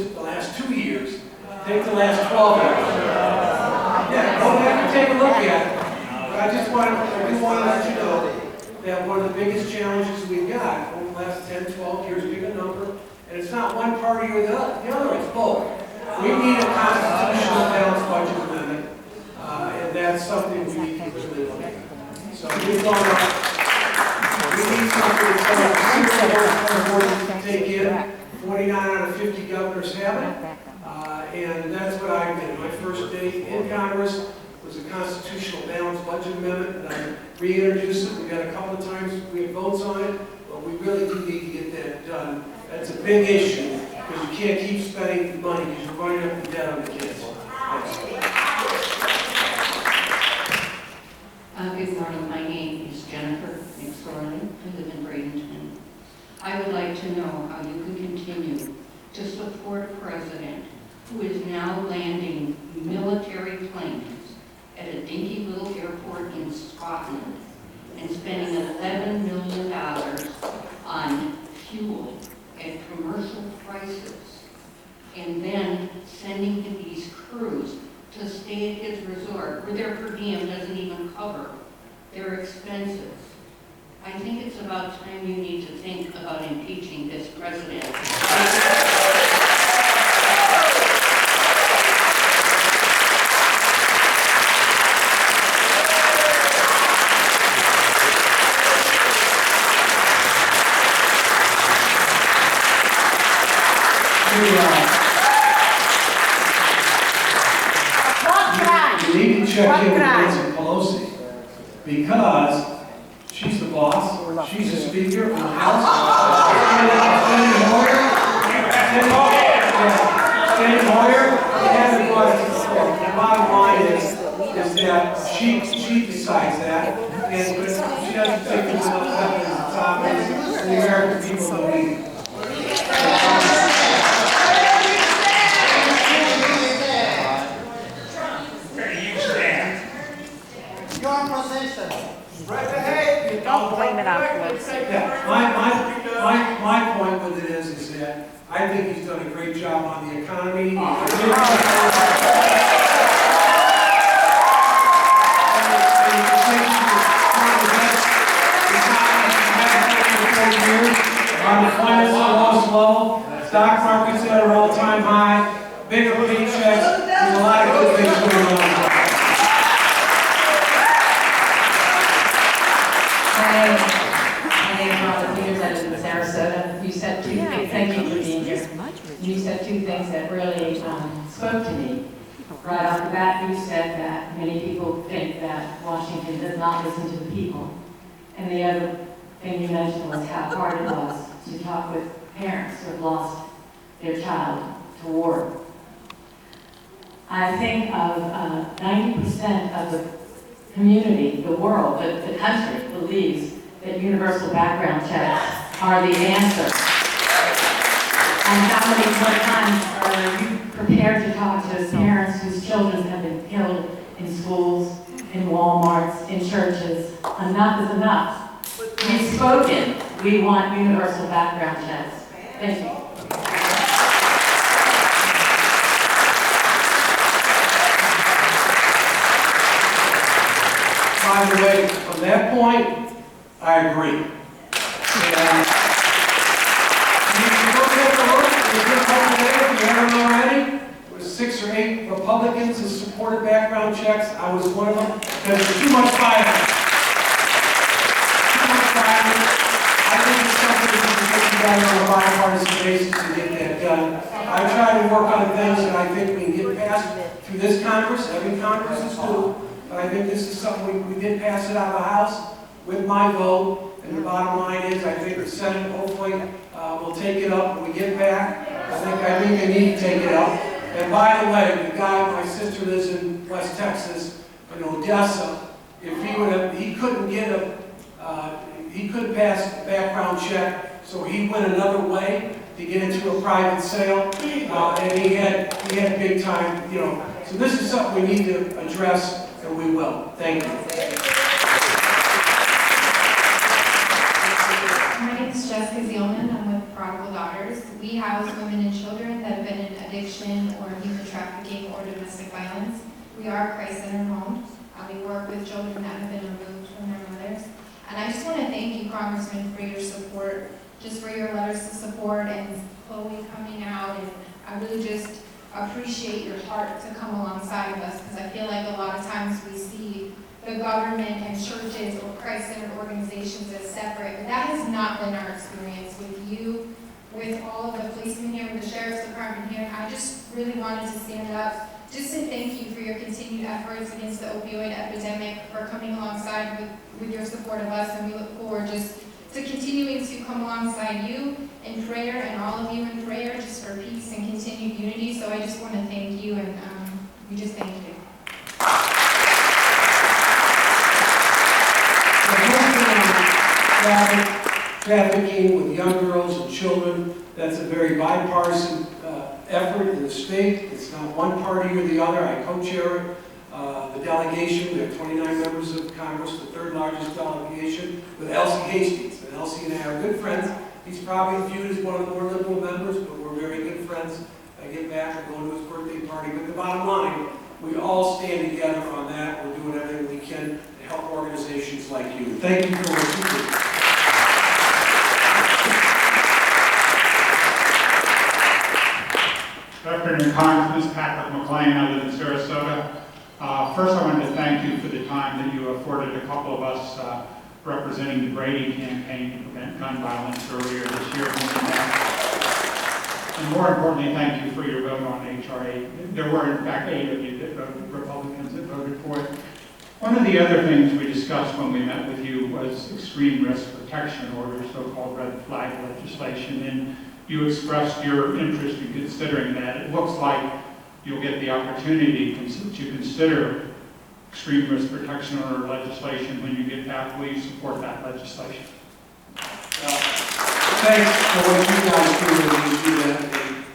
the last 2 years, take the last 12 years. Yeah, go back and take a look at it. But I do want to let you know that one of the biggest challenges we've got over the last 10, 12 years, pick a number, and it's not one party or the other, it's both. We need a constitutional balanced budget amendment, and that's something we need to really look at. So we've gone up. We need something to take in. 49 out of 50 governors have it, and that's what I did. My first day in Congress was a constitutional balanced budget amendment, and I reintroduced it. We got a couple of times we had votes on it, but we really do need to get that done. That's a big issue, because you can't keep spending money because you're running up the debt on the kids. Good morning. My name is Jennifer McSorley. I live in Bradenton. I would like to know how you can continue to support a president who is now landing military planes at a dinky little airport in Scotland and spending $11 million on fuel at commercial prices, and then sending these crews to stay at his resort where their per diem doesn't even cover their expenses. I think it's about time you need to think about impeaching this president. You need to check in with Nancy Pelosi, because she's the boss, she's the speaker of the House. Standing lawyer, the bottom line is that she decides that, and she doesn't think it's enough top, and the American people don't need it. Don't blame it afterwards. Yeah, my point with it is that I think he's done a great job on the economy. Unemployment's the lowest level, stock market's at an all-time high, bigger paychecks, there's a lot of good things going on. My name is Robert Peters. I live in Sarasota. You said two things. Thank you for being here. You said two things that really spoke to me. Right off the bat, you said that many people think that Washington does not listen to the people. And the other thing you mentioned was how hard it was to talk with parents who have lost their child to war. I think of 90% of the community, the world, the country believes that universal background checks are the answer. And how many more times are you prepared to talk to parents whose children have been killed in schools, in Walmarts, in churches? Enough is enough. We've spoken. We want universal background checks. Thank you. By the way, on that point, I agree. And you can look at the work, if you haven't already, there was 6 or 8 Republicans that supported background checks. I was one of them, because there's too much violence. Too much violence. I think it's something that we can put together on a bipartisan basis to get that done. I try to work on things that I think we can get passed through this Congress. Every Congress is due. But I think this is something we did pass it out of the House with my vote, and the bottom line is I think the Senate hopefully will take it up when we get back. I think they need to take it up. And by the way, the guy, my sister lives in West Texas, in Odessa. If he would have, he couldn't pass a background check, so he went another way to get into a private sale, and he had big time, you know. So this is something we need to address. And we will. Thank you. My name is Jessica Zielman. I'm with Prodigal Daughters. We house women and children that have been in addiction or human trafficking or domestic violence. We are a Christ-centered home. We work with children that have been removed from their mothers. And I just want to thank you, Congressman, for your support, just for your letters of support and Chloe coming out. And I really just appreciate your heart to come alongside of us, because I feel like a lot of times we see the government and churches or Christ-centered organizations as separate, but that has not been our experience with you, with all of the policemen here, with the sheriff's department here. I just really wanted to stand up just to thank you for your continued efforts against the opioid epidemic, for coming alongside with your support of us, and we look forward just to continuing to come alongside you in prayer and all of you in prayer just for peace and continued unity. So I just want to thank you, and we just thank you. Trafficking with young girls and children, that's a very bipartisan effort in the state. It's not one party or the other. I co-chair the delegation. We have 29 members of Congress, the third largest delegation, with Elsie Hastings. And Elsie and I are good friends. He's probably viewed as one of the more liberal members, but we're very good friends. I get back and go to his birthday party. But the bottom line, we all stand together on that. We're doing everything we can to help organizations like you. Thank you for what you do. Good afternoon, Congressman. Patrick McLean. I live in Sarasota. First, I wanted to thank you for the time that you afforded a couple of us representing the Brady campaign to prevent gun violence earlier this year. And more importantly, thank you for your vote on H.R. 8. There were, in fact, 8 of you that voted, Republicans that voted for it. One of the other things we discussed when we met with you was extreme risk protection orders, so-called red flag legislation. And you expressed your interest in considering that. It looks like you'll get the opportunity to consider extreme risk protection order legislation when you get back. Will you support that legislation? Thanks for what you guys do when you do that.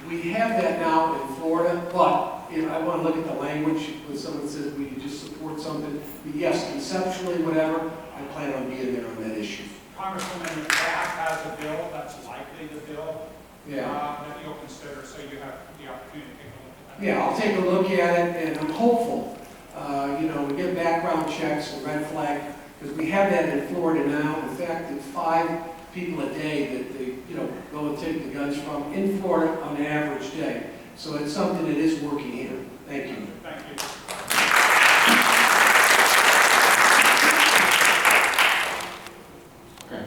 We have that now in Florida, but if I want to look at the language when someone says we just support something. But yes, conceptually, whatever, I plan on being there on that issue. Congresswoman, staff has a bill that's likely the bill that you'll consider, so you have the opportunity to take a look at that. Yeah, I'll take a look at it, and I'm hopeful. We get background checks and red flag, because we have that in Florida now. In fact, it's 5 people a day that they, go and take the guns from in Florida on an average day. So it's something that is working here. Thank you. Thank you. Okay.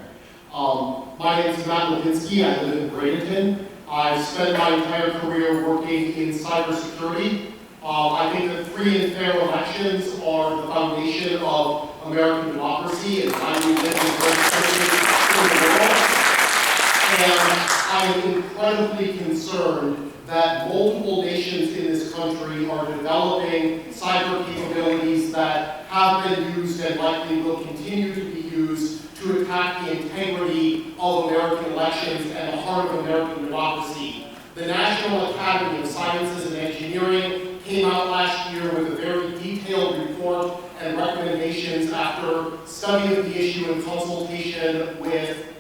My name is Matt Lipinski. I live in Bradenton. I've spent my entire career working in cybersecurity. I think that free and fair elections are the foundation of American democracy, and I live in a great country in the world. And I am incredibly concerned that multiple nations in this country are developing cyber capabilities that have been used and likely will continue to be used to attack the integrity of American elections and the heart of American democracy. The National Academy of Sciences and Engineering came out last year with a very detailed report and recommendations after study of the issue in consultation with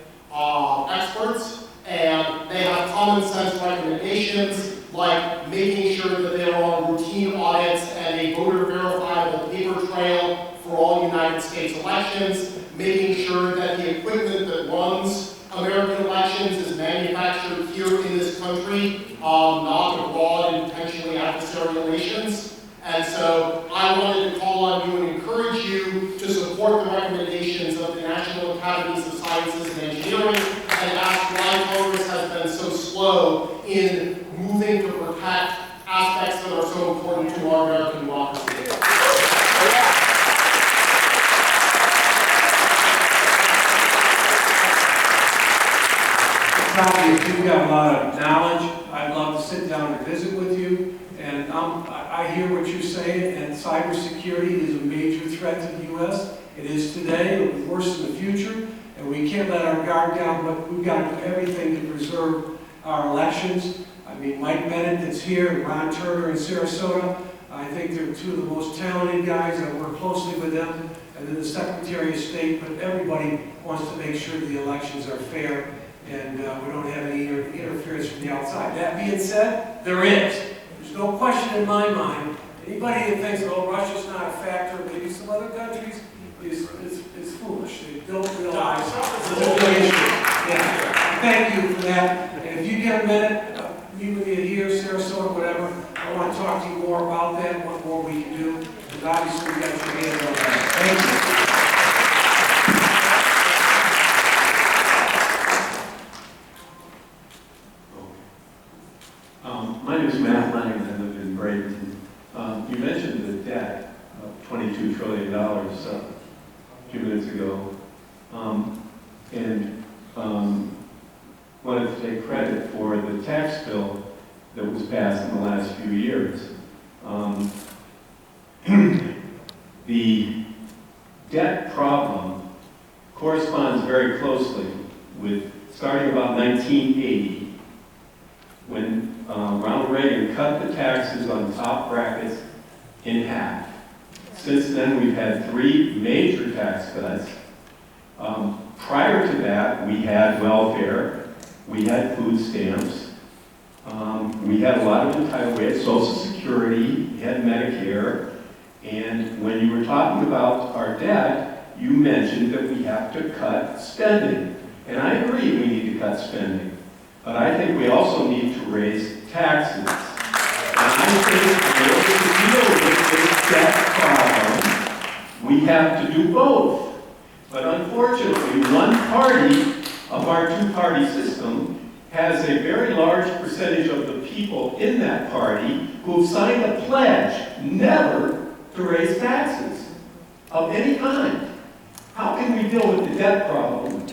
experts, and they have common sense recommendations like making sure that there are routine audits and a voter verifiable paper trail for all United States elections, making sure that the equipment that runs American elections is manufactured here in this country, not abroad in potentially adversarial nations. And so I wanted to call on you and encourage you to support the recommendations of the National Academies of Sciences and Engineering and ask why Congress has been so slow in moving to protect aspects that are so important to our American democracy. Obvious, you've got a lot of knowledge. I'd love to sit down and visit with you. And I hear what you're saying, and cybersecurity is a major threat to the U.S. It is today, it will be worse in the future, and we can't let our guard down, but we've got to do everything to preserve our elections. I mean, Mike Bennett that's here, and Ron Turner in Sarasota, I think they're 2 of the most talented guys. I work closely with them, and then the Secretary of State, but everybody wants to make sure the elections are fair. and we don't have any interference from the outside. That being said, there is. There's no question in my mind. Anybody that thinks, oh, Russia's not a factor, maybe some other countries, is foolish. They don't realize it's a big issue. Yeah. Thank you for that. And if you get a minute, meet with me here, Sarasota, whatever, I want to talk to you more about that, what more we can do, because obviously we got your hands on that. Thank you. My name is Matt Lang, and I live in Bradenton. You mentioned the debt of $22 trillion a few minutes ago, and wanted to take credit for the tax bill that was passed in the last few years. The debt problem corresponds very closely with starting about 1980, when Ronald Reagan cut the taxes on top brackets in half. Since then, we've had 3 major tax cuts. Prior to that, we had welfare, we had food stamps, we had a lot of entitlement, we had Social Security, we had Medicare, and when you were talking about our debt, you mentioned that we have to cut spending. And I agree we need to cut spending, but I think we also need to raise taxes. And I think in order to deal with this debt problem, we have to do both. But unfortunately, one party of our two-party system has a very large percentage of the people in that party who have signed a pledge never to raise taxes of any kind. How can we deal with the debt problem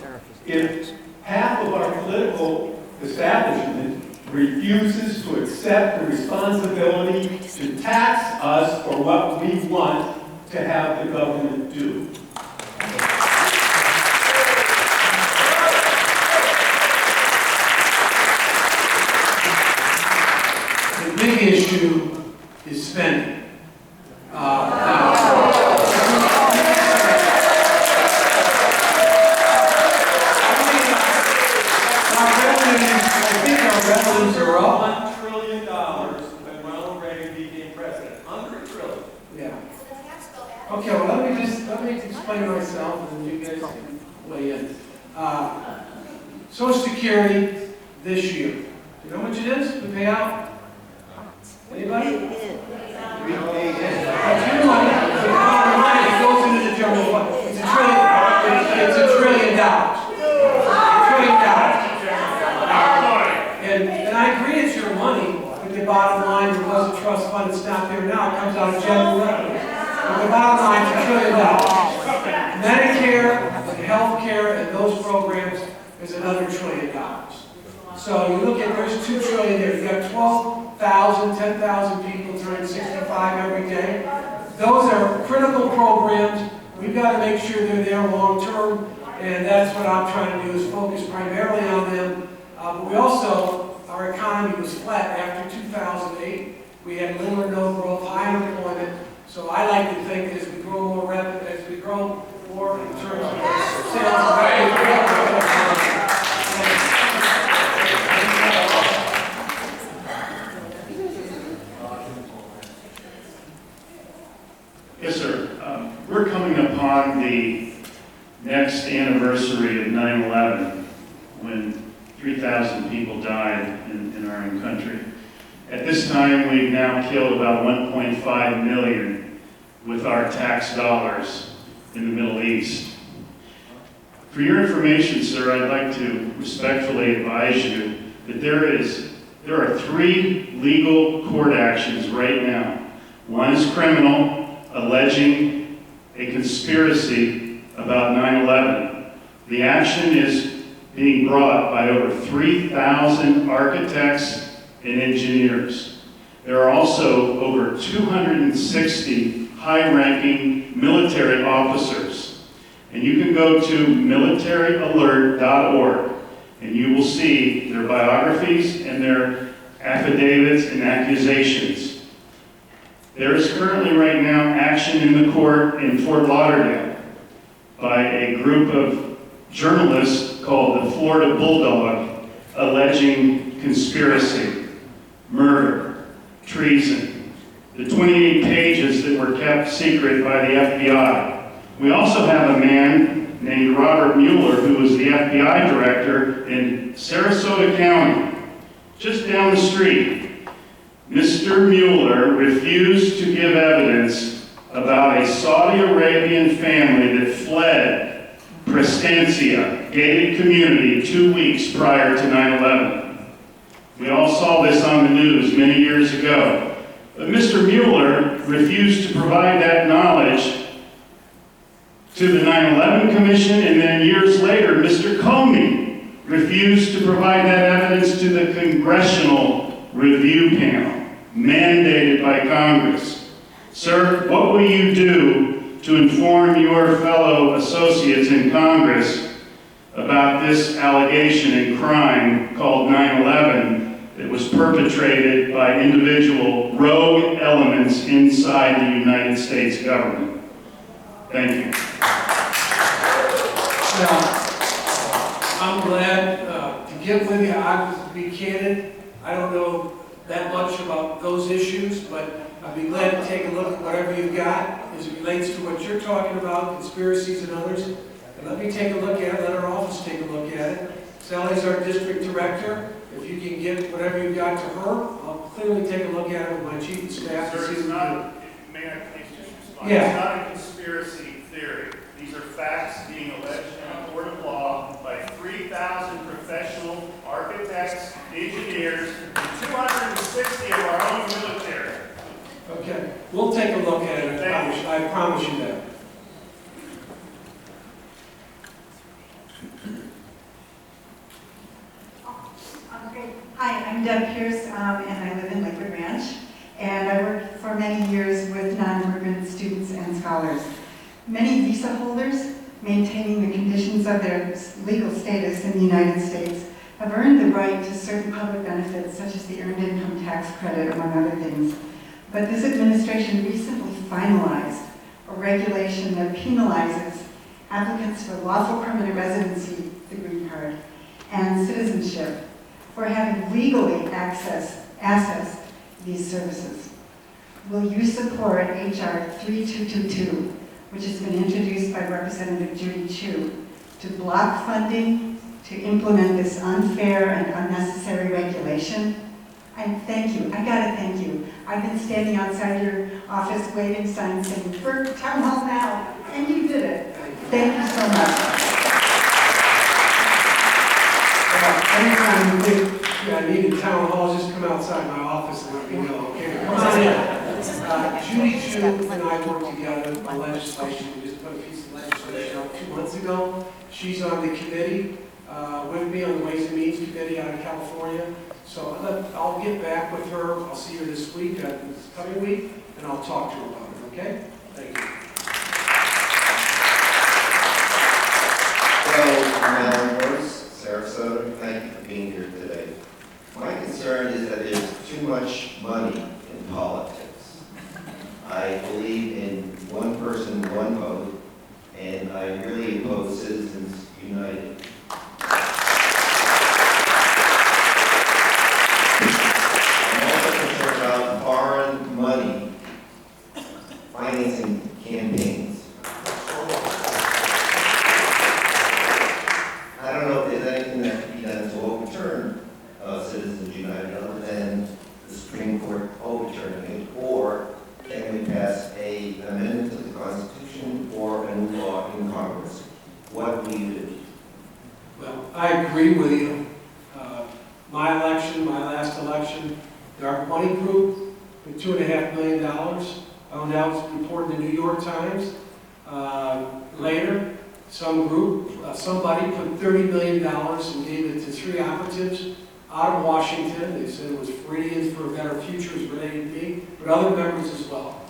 if half of our political establishment refuses to accept the responsibility to tax us for what we want to have the government do? The big issue is spending. Revenues are up. $1 trillion when Ronald Reagan became president. $100 trillion. Yeah. Okay, well, let me explain myself, and you guys can weigh in. Social Security this year. You know how much it is we pay out? Anybody? That's your money. It's our money. It goes into the general fund. It's $1 trillion. It's $1 trillion. $1 trillion. And I agree it's your money, but the bottom line, it was a trust fund, it's not there now, it comes out of general revenue. But the bottom line is $1 trillion. Medicare, health care, and those programs is another $1 trillion. So you look at, there's $2 trillion there. You got 12,000, 10,000 people turning 65 every day. Those are critical programs. We've got to make sure they're there long term, and that's what I'm trying to do, is focus primarily on them. But we also, our economy was flat after 2008. We had little or no growth, high unemployment. So I like to think as we grow more revenue, as we grow more in terms of sales revenue. Yes, sir. We're coming upon the next anniversary of 9/11, when 3,000 people died in our own country. At this time, we've now killed about 1.5 million with our tax dollars in the Middle East. For your information, sir, I'd like to respectfully advise you that there are 3 legal court actions right now. One is criminal, alleging a conspiracy about 9/11. The action is being brought by over 3,000 architects and engineers. There are also over 260 high-ranking military officers. And you can go to militaryyalert.org and you will see their biographies and their affidavits and accusations. There is currently right now action in the court in Fort Lauderdale by a group of journalists called the Florida Bulldog, alleging conspiracy, murder, treason. The 28 pages that were kept secret by the FBI. We also have a man named Robert Mueller, who was the FBI director in Sarasota County, just down the street. Mr. Mueller refused to give evidence about a Saudi Arabian family that fled Prestancia, gated community, 2 weeks prior to 9/11. We all saw this on the news many years ago. But Mr. Mueller refused to provide that knowledge to the 9/11 Commission, and then years later, Mr. Comey refused to provide that evidence to the Congressional Review Panel, mandated by Congress. Sir, what will you do to inform your fellow associates in Congress about this allegation and crime called 9/11 that was perpetrated by individual rogue elements inside the United States government? Thank you. Now, I'm glad to get with you. I was, to be candid, I don't know that much about those issues, but I'd be glad to take a look at whatever you've got as it relates to what you're talking about, conspiracies and others. And let me take a look at it, let our office take a look at it. Sally's our district director. If you can get whatever you've got to her, I'll clearly take a look at it with my chief of staff. Sir, it's not, may I please just respond? Yeah. It's not a conspiracy theory. These are facts being alleged in a court of law by 3,000 professional architects, engineers, and 260 of our own military. Okay, we'll take a look at it. I promise you that. Hi, I'm Deb Pierce, and I live in Lakewood Ranch, and I worked for many years with non-immigrant students and scholars. Many visa holders, maintaining the conditions of their legal status in the United States, have earned the right to certain public benefits, such as the Earned Income Tax Credit, among other things. But this administration recently finalized a regulation that penalizes applicants for lawful permanent residency, the green card, and citizenship for having legally accessed these services. Will you support H.R. 3222, which has been introduced by Representative Judy Chu, to block funding to implement this unfair and unnecessary regulation? And thank you, I gotta thank you. I've been standing outside your office waving signs saying, "For town hall now," and you did it. Thank you so much. Anytime you need a town hall, just come outside my office and let me know, okay? Come on in. Judy Chu and I worked together on legislation. We just put a piece of legislation out 2 months ago. She's on the committee with me on the Ways and Means Committee out of California. So I'll get back with her. I'll see her this week, this coming week, and I'll talk to her about it, okay? Thank you. Hello, Madam Sarasota, thank you for being here today. My concern is that there's too much money in politics. I believe in one person, one vote, and I really oppose Citizens United. I'm also concerned about foreign money financing campaigns. I don't know if there's anything that can be done to overturn Citizens United other than the Supreme Court overturning it, or can we pass an amendment to the Constitution or a new law in Congress? What will you do? Well, I agree with you. My election, my last election, the Dark Money Group, with $2.5 million. Oh, now it's reported in the New York Times. Later, some group, somebody put $30 million and gave it to 3 operatives out of Washington. They said it was for Indians for a Better Future, is related to me, but other members as well.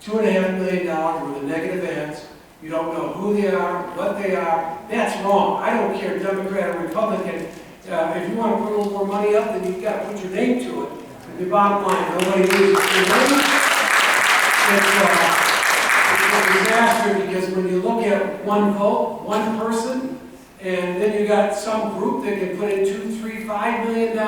$2.5 million with a negative ads. You don't know who they are, what they are. That's wrong. I don't care, Democrat or Republican. If you want to put a little more money up, then you've got to put your name to it. But the bottom line, nobody needs your money. It's a disaster because when you look at one vote, one person, and then you got some group that can put in $2, $3, $5 million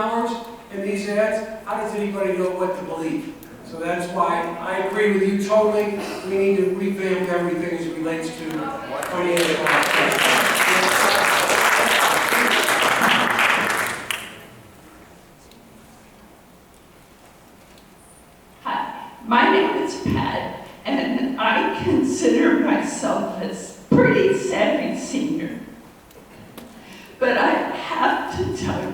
in these ads. How does anybody know what to believe? So that's why I agree with you totally. We need to revamp everything as it relates to financial aspects. Hi, my name is Pat, and I consider myself a pretty savvy senior. But I have to tell you,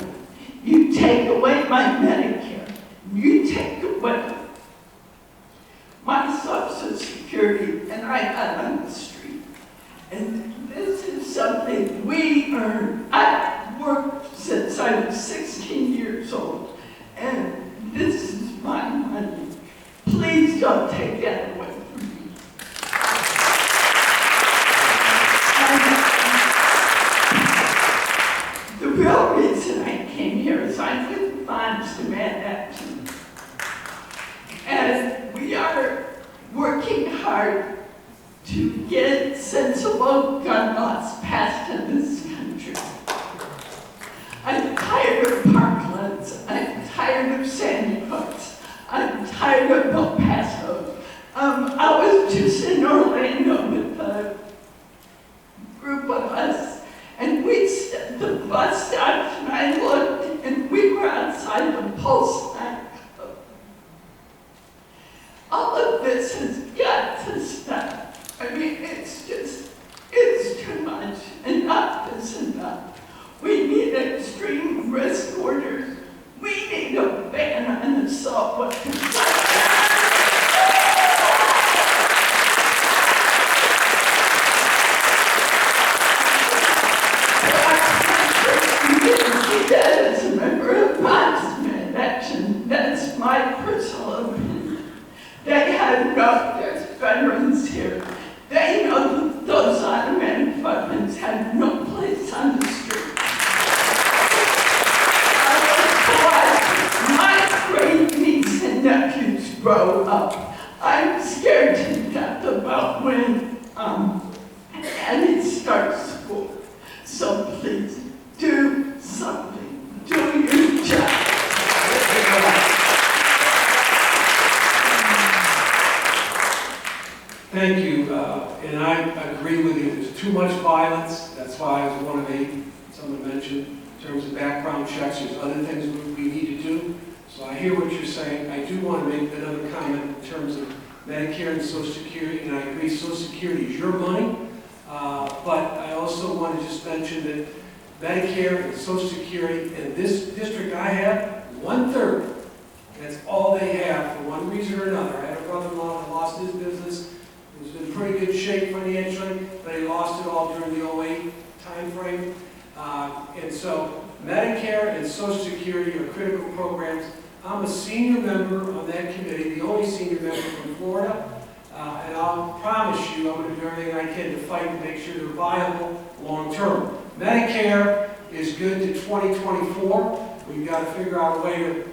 you take away my Medicare, you take away my Social Security, and I got on the street. And this is something we earn. I've worked since I was 16 years old, and this is my money. Please don't take that away from me. And the real reason I came here is I'm with Moms Demand Action. And we are working hard to get sensible gun laws passed in this country. I'm tired of parklands. I'm tired of Sandy Hooks. I'm tired of El Paso. I was just in Orlando with a group of us, and we stood the bus stops, and I looked, and we were outside the Pulse nightclub. All of this has got to stop. I mean, it's too much. Enough is enough. We need extreme risk orders. We need a ban on assault weapons. That as a member of Moms Demand Action, that's my personal opinion. They have no, there's veterans here. They know that those automatic weapons have no place on the street. My great niece and nephews grow up. I'm scared to death about when Annie starts school. So please, do something. Do your job. Thank you, and I agree with you. There's too much violence. That's why I was one of 8, someone mentioned, in terms of background checks. There's other things we need to do. So I hear what you're saying. I do want to make another comment in terms of Medicare and Social Security, and I agree Social Security is your money, but I also want to just mention that Medicare and Social Security in this district I have, 1/3. That's all they have for one reason or another. I had a brother-in-law that lost his business. He was in pretty good shape financially, but he lost it all during the 08 time frame. And so Medicare and Social Security are critical programs. I'm a senior member on that committee, the only senior member from Florida, and I'll promise you I'm going to do everything I can to fight to make sure they're viable long term. Medicare is good to 2024. We've got to figure out a way to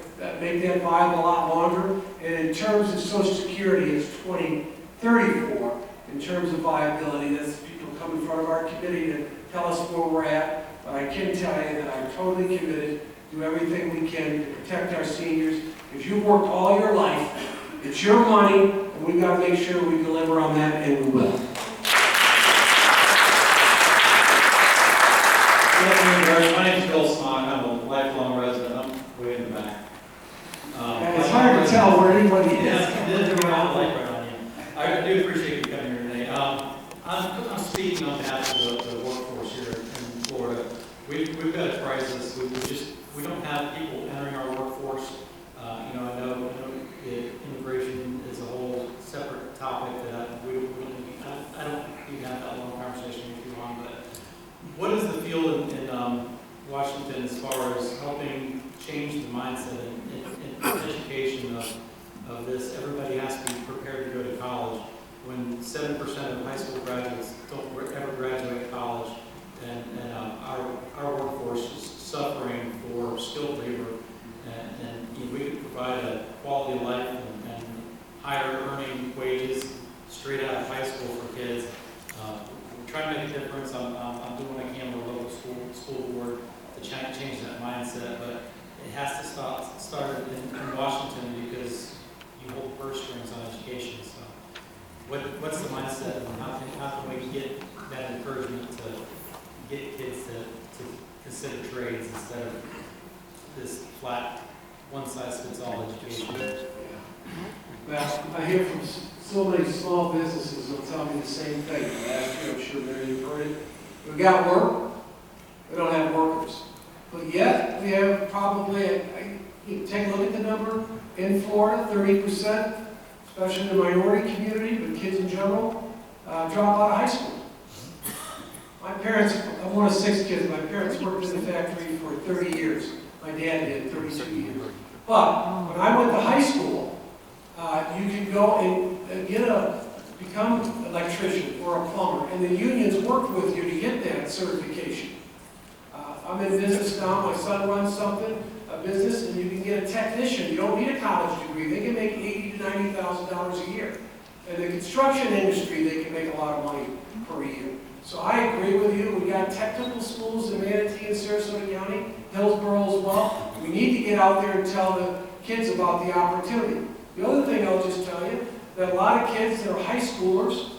make that viable a lot longer. And in terms of Social Security, it's 2034 in terms of viability. That's people come in front of our committee to tell us where we're at. But I can tell you that I'm totally committed to do everything we can to protect our seniors, because you've worked all your life. It's your money, and we've got to make sure we deliver on that, and we will. My name's Bill Smock. I'm a lifelong resident. I'm way in the back. It's hard to tell where anybody is. I do appreciate you coming here today. I'm speaking on behalf of the workforce here in Florida. We've got a crisis. We don't have people entering our workforce. I know immigration is a whole separate topic that I don't even have that long conversation with you on. But what is the field in Washington as far as helping change the mindset and education of this? Everybody has to be prepared to go to college. When 7% of high school graduates don't ever graduate college, and our workforce is suffering for skilled labor, and we could provide a quality of life and higher earning wages straight out of high school for kids. We're trying to make a difference. I'm doing what I can with the local school board to change that mindset, but it has to start in Washington because you hold purse strings on education. So what's the mindset, and how can we get that encouragement to get kids to consider trades instead of this flat, one-size-fits-all education? Well, I hear from so many small businesses who'll tell me the same thing. Last year, I'm sure many of you heard it. We've got work, we don't have workers. But yet, we have probably, you take a look at the number, in Florida, 30%, especially in the minority community, but kids in general, drop out of high school. My parents, I'm one of 6 kids, my parents worked in the factory for 30 years. My dad did 32 years. But when I went to high school, you could go and become an electrician or a plumber, and the unions worked with you to get that certification. I'm in business now, my son runs a business, and you can get a technician. You don't need a college degree. They can make $80,000 to $90,000 a year. In the construction industry, they can make a lot of money per year. So I agree with you. We got technical schools in Manatee and Sarasota County, Hillsborough as well. We need to get out there and tell the kids about the opportunity. The other thing I'll just tell you, that a lot of kids that are high schoolers,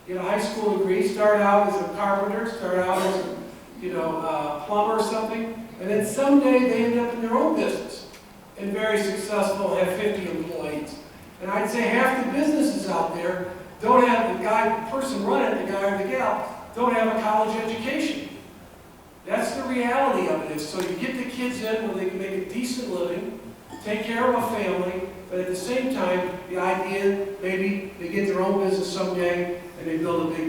get a high school degree, start out as a carpenter, start out as a plumber or something, and then someday they end up in their own business and very successful, have 50 employees. And I'd say half the businesses out there don't have the person running it, the guy or the gal, don't have a college education. That's the reality of it is. So you get the kids in where they can make a decent living, take care of a family, but at the same time, the idea maybe they get their own business someday and they build a big